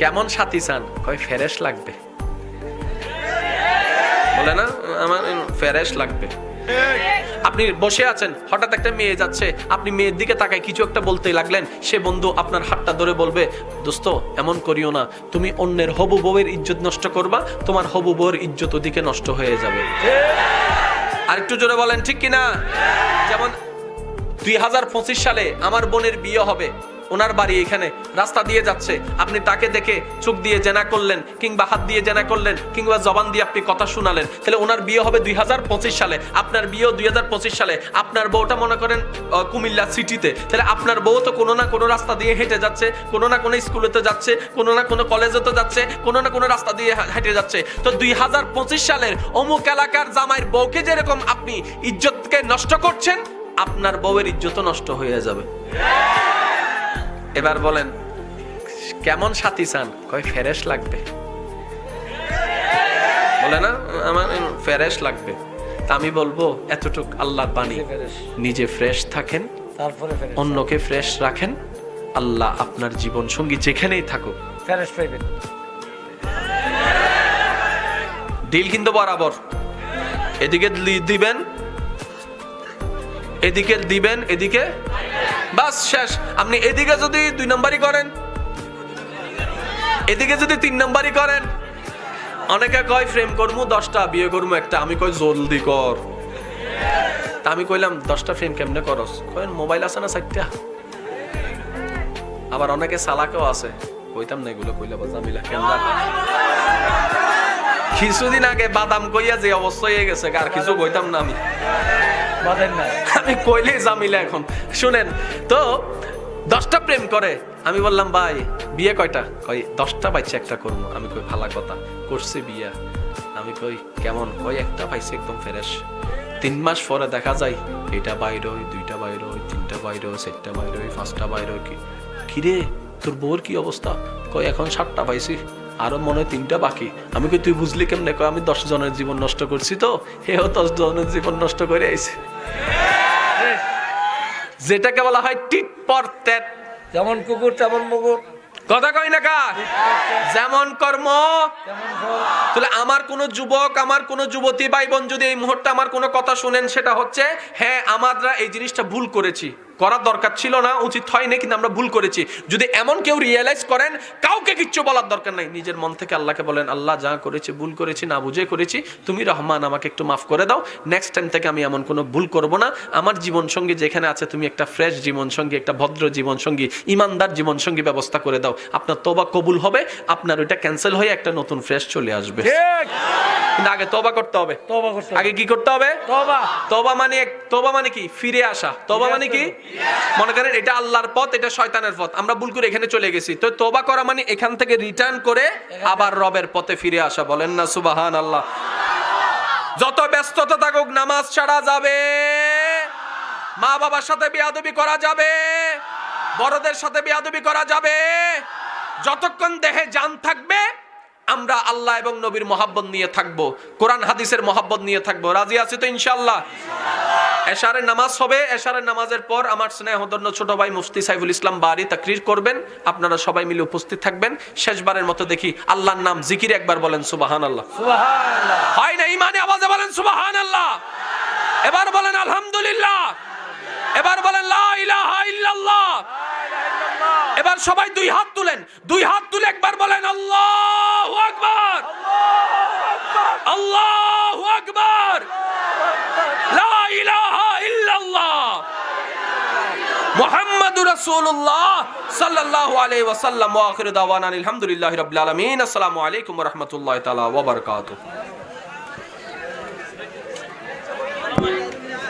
কেমন সাথী চান? কয় ফ্রেশ লাগবে। বলে না আমার ফ্রেশ লাগবে। আপনি বসে আছেন, হঠাৎ একটা মেয়ে যাচ্ছে, আপনি মেয়ের দিকে তাকায় কিছু একটা বলতে লাগলেন, সে বন্ধু আপনার হাতটা ধরে বলবে, দোস্ত এমন করিও না, তুমি অন্যের হবু বউয়ের ইজ্জত নষ্ট করবা, তোমার হবু বউয়ের ইজ্জত ওদিকে নষ্ট হয়ে যাবে। আর একটু জোরে বলেন ঠিক কিনা? যেমন 2025 সালে আমার বোনের বিয়ে হবে, ওনার বাড়ি এখানে, রাস্তা দিয়ে যাচ্ছে, আপনি তাকে দেখে চোখ দিয়ে জেনা করলেন, কিংবা হাত দিয়ে জেনা করলেন, কিংবা জবান দিয়ে আপনি কথা শোনালেন, তাহলে ওনার বিয়ে হবে 2025 সালে, আপনার বিয়েও 2025 সালে। আপনার বউটা মনে করেন কুমিল্লা সিটিতে, তাহলে আপনার বউ তো কোনো না কোনো রাস্তা দিয়ে হেঁটে যাচ্ছে, কোনো না কোনো স্কুলেতে যাচ্ছে, কোনো না কোনো কলেজেতে যাচ্ছে, কোনো না কোনো রাস্তা দিয়ে হেঁটে যাচ্ছে। তো 2025 সালের অমুক এলাকার জামাইয়ের বউকে যেরকম আপনি ইজ্জতকে নষ্ট করছেন, আপনার বউয়ের ইজ্জতও নষ্ট হয়ে যাবে। এবার বলেন কেমন সাথী চান? কয় ফ্রেশ লাগবে। বলে না আমার ফ্রেশ লাগবে। তা আমি বলবো এতটুক আল্লাহর বাণী, নিজে ফ্রেশ থাকেন, তারপরে অন্যকে ফ্রেশ রাখেন, আল্লাহ আপনার জীবন সঙ্গী যেখানেই থাকুক ফ্রেশ পাইবেন। ডিল কিন্তু বরাবর, এদিকে দিবেন, এদিকে দিবেন, এদিকে বাস শেষ। আপনি এদিকে যদি 2 নম্বরই করেন, এদিকে যদি 3 নম্বরই করেন, অনেকে কয় ফ্রেম করবো 10টা, বিয়ে করবো একটা, আমি কই জলদি কর। তা আমি কইলাম 10টা ফ্রেম কেমনে করস? কয়েন মোবাইল আছে না 4টা। আবার অনেকে সালাকেও আছে, কইতাম না এগুলো, কইলে জামিলা কেমন। কিছুদিন আগে বাদাম কইয়া যে অবস্থা হয়ে গেছে, আর কিছু কইতাম না আমি, আমি কইলে জামিলা। এখন শুনেন তো, 10টা প্রেম করে। আমি বললাম ভাই বিয়ে কয়টা? কই 10টা পাইছে, একটা করবো। আমি কই ভালো কথা, করছে বিয়া। আমি কই কেমন? কই একটা পাইছে একদম ফ্রেশ। 3 মাস পরে দেখা যায় এটা বাইরে হয়, 2টা বাইরে হয়, 3টা বাইরে হয়, 4টা বাইরে হয়, 5টা বাইরে হয়। কিরে তোর বউর কি অবস্থা? কই এখন 7টা পাইছি, আরো মনে হয় 3টা বাকি। আমি কই তুই বুঝলি কেমনে? কই আমি 10 জনের জীবন নষ্ট করছি, তো হেও 10 জনের জীবন নষ্ট করে আইছে। যেটাকে বলা হয় টিট ফর ট্যাট, যেমন কুকুর তেমন মুকুর, কথা কই না কা? যেমন কর্ম তাহলে আমার কোন যুবক, আমার কোন যুবতী ভাই বোন যদি এই মুহূর্তে আমার কোন কথা শুনেন, সেটা হচ্ছে হ্যাঁ আমরা এই জিনিসটা ভুল করেছি, করার দরকার ছিল না, উচিত হয়নি, কিন্তু আমরা ভুল করেছি। যদি এমন কেউ রিয়েলাইজ করেন, কাউকে কিচ্ছু বলার দরকার নাই, নিজের মন থেকে আল্লাহকে বলেন, আল্লাহ যা করেছি ভুল করেছি, না বুঝে করেছি, তুমি রহমান, আমাকে একটু মাফ করে দাও, নেক্সট টাইম থেকে আমি এমন কোনো ভুল করব না। আমার জীবন সঙ্গী যেখানে আছে, তুমি একটা ফ্রেশ জীবন সঙ্গী, একটা ভদ্র জীবন সঙ্গী, ইমানদার জীবন সঙ্গী ব্যবস্থা করে দাও। আপনার তওবা কবুল হবে, আপনার ওইটা ক্যান্সেল হয়ে একটা নতুন ফ্রেশ চলে আসবে। কিন্তু আগে তওবা করতে হবে। আগে কি করতে হবে? তওবা মানে কি? ফিরে আসা। তওবা মানে কি? মনে করেন এটা আল্লাহর পথ, এটা শয়তানের পথ, আমরা ভুল করে এখানে চলে গেছি, তো তওবা করা মানে এখান থেকে রিটার্ন করে আবার রবের পথে ফিরে আসা। বলেন না সুবহানাল্লাহ। যত ব্যস্ততা থাকুক, নামাজ ছাড়া যাবে, মা বাবার সাথে বেয়াদবি করা যাবে, বড়দের সাথে বেয়াদবি করা যাবে, যতক্ষণ দেহে জান থাকবে আমরা আল্লাহ এবং নবীর মহাব্বত নিয়ে থাকবো, কোরআন হাদিসের মহাব্বত নিয়ে থাকবো। রাজি আছি তো ইনশাআল্লাহ? এশারের নামাজ হবে, এশারের নামাজের পর আমার স্নেহধন্য ছোট ভাই মুফতি সাইফুল ইসলাম বারী তাকরীর করবেন, আপনারা সবাই মিলে উপস্থিত থাকবেন। শেষবারের মতো দেখি আল্লাহর নাম জিকির একবার বলেন সুবহানাল্লাহ। সুবহানাল্লাহ হয় না? ইমানে আওয়াজে বলেন সুবহানাল্লাহ। এবার বলেন আলহামদুলিল্লাহ। এবার বলেন লা ইলাহা ইল্লাল্লাহ। এবার সবাই 2 হাত তুলেন, 2 হাত তুলে একবার বলেন আল্লাহু আকবার, আল্লাহু আকবার, লা ইলাহা ইল্লাল্লাহ, মুহাম্মাদুর রাসূলুল্লাহ সাল্লাল্লাহু আলাইহি ওয়াসাল্লাম। ওয়া আখিরু দাওয়ানা আলহামদুলিল্লাহি রাব্বিল আলামিন। আসসালামু আলাইকুম ওয়া রাহমাতুল্লাহি তাআলা ওয়া বারাকাতুহু।